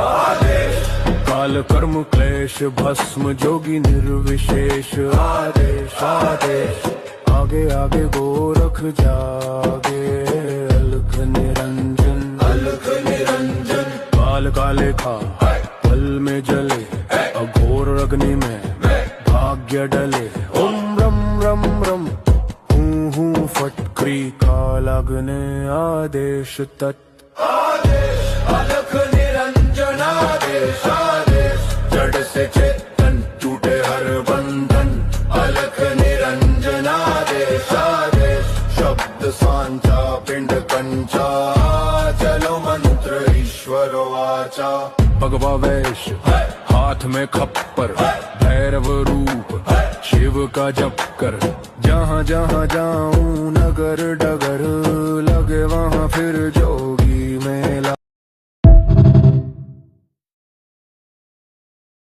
आदेश काल कर्म क्लेश भस्म जोगी निर्विशेष आदेश आदेश आगे आगे गोरख जागे अलख निरंजन काल काले खा पल में जले अघोर अग्नि में भाग्य डले ओम रम रम रम हूँ फटकरी काल अग्नि आदेश तत् आदेश अलख निरंजन आदेश आदेश जड़ से चेतन टूटे हर बंधन अलख निरंजन आदेश आदेश शब्द सांचा पिंड कंचा चलो मंत्र ईश्वर वाचा भगवा वेश हाथ में खप्पर भैरव रूप शिव का जप कर जहाँ जहाँ जाऊं नगर डगर लगे वहाँ फिर जोगी